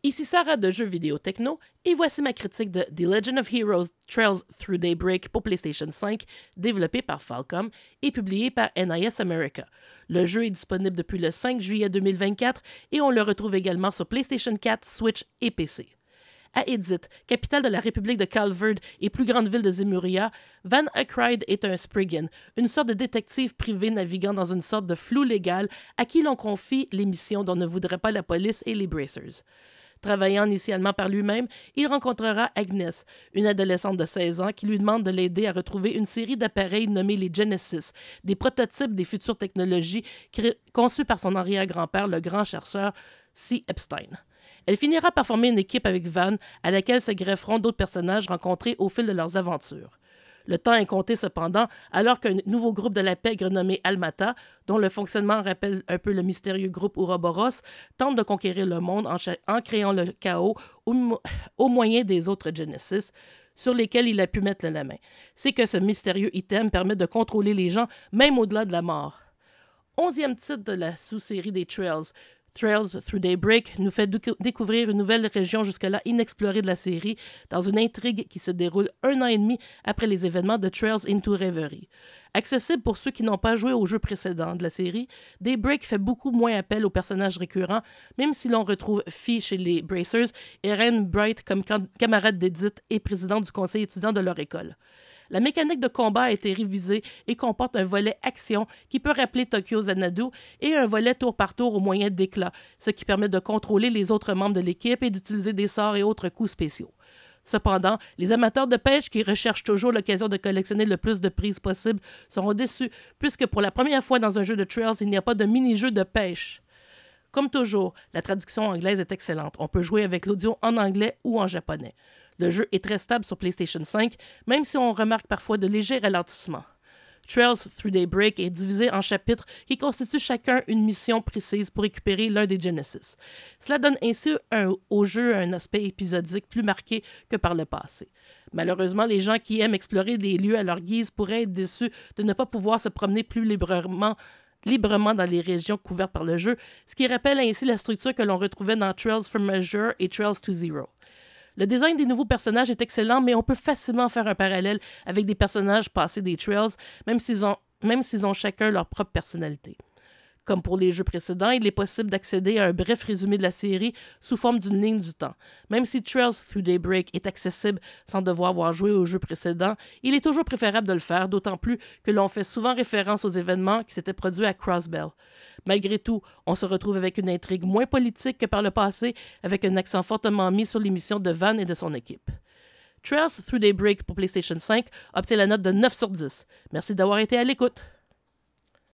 Ici Sarah de Jeux vidéo techno, et voici ma critique de The Legend of Heroes Trails Through Daybreak pour PlayStation 5, développé par Falcom et publié par NIS America. Le jeu est disponible depuis le 5 juillet 2024 et on le retrouve également sur PlayStation 4, Switch et PC. À Edith, capitale de la République de Calverd et plus grande ville de Zemuria, Van Ackroyd est un Spriggan, une sorte de détective privé naviguant dans une sorte de flou légal à qui l'on confie les missions dont ne voudraient pas la police et les Bracers. Travaillant initialement par lui-même, il rencontrera Agnes, une adolescente de 16 ans qui lui demande de l'aider à retrouver une série d'appareils nommés les Genesis, des prototypes des futures technologies conçues par son arrière-grand-père, le grand chercheur C. Epstein. Elle finira par former une équipe avec Van, à laquelle se grefferont d'autres personnages rencontrés au fil de leurs aventures. Le temps est compté cependant, alors qu'un nouveau groupe de la pègre nommé Almata, dont le fonctionnement rappelle un peu le mystérieux groupe Ouroboros, tente de conquérir le monde en créant le chaos au moyen des autres Genesis, sur lesquels il a pu mettre la main. C'est que ce mystérieux item permet de contrôler les gens, même au-delà de la mort. 11e titre de la sous-série des Trails Through Daybreak nous fait découvrir une nouvelle région jusque-là inexplorée de la série dans une intrigue qui se déroule 1 an et demi après les événements de Trails into Reverie. Accessible pour ceux qui n'ont pas joué au jeu précédent de la série, Daybreak fait beaucoup moins appel aux personnages récurrents, même si l'on retrouve Fee chez les Bracers et Ren Bright comme camarade d'Edith et présidente du conseil étudiant de leur école. La mécanique de combat a été révisée et comporte un volet action qui peut rappeler Tokyo Xanadu et un volet tour par tour au moyen d'éclats, ce qui permet de contrôler les autres membres de l'équipe et d'utiliser des sorts et autres coups spéciaux. Cependant, les amateurs de pêche qui recherchent toujours l'occasion de collectionner le plus de prises possible seront déçus, puisque pour la première fois dans un jeu de Trails, il n'y a pas de mini-jeu de pêche. Comme toujours, la traduction anglaise est excellente. On peut jouer avec l'audio en anglais ou en japonais. Le jeu est très stable sur PlayStation 5, même si on remarque parfois de légers ralentissements. Trails Through Daybreak est divisé en chapitres qui constituent chacun une mission précise pour récupérer l'un des Genesis. Cela donne ainsi au jeu un aspect épisodique plus marqué que par le passé. Malheureusement, les gens qui aiment explorer des lieux à leur guise pourraient être déçus de ne pas pouvoir se promener plus librement dans les régions couvertes par le jeu, ce qui rappelle ainsi la structure que l'on retrouvait dans Trails from Major et Trails to Zero. Le design des nouveaux personnages est excellent, mais on peut facilement faire un parallèle avec des personnages passés des Trails, même s'ils ont chacun leur propre personnalité. Comme pour les jeux précédents, il est possible d'accéder à un bref résumé de la série sous forme d'une ligne du temps. Même si Trails Through Daybreak est accessible sans devoir avoir joué aux jeux précédents, il est toujours préférable de le faire, d'autant plus que l'on fait souvent référence aux événements qui s'étaient produits à Crossbell. Malgré tout, on se retrouve avec une intrigue moins politique que par le passé, avec un accent fortement mis sur les missions de Van et de son équipe. Trails Through Daybreak pour PlayStation 5 obtient la note de 9 sur 10. Merci d'avoir été à l'écoute.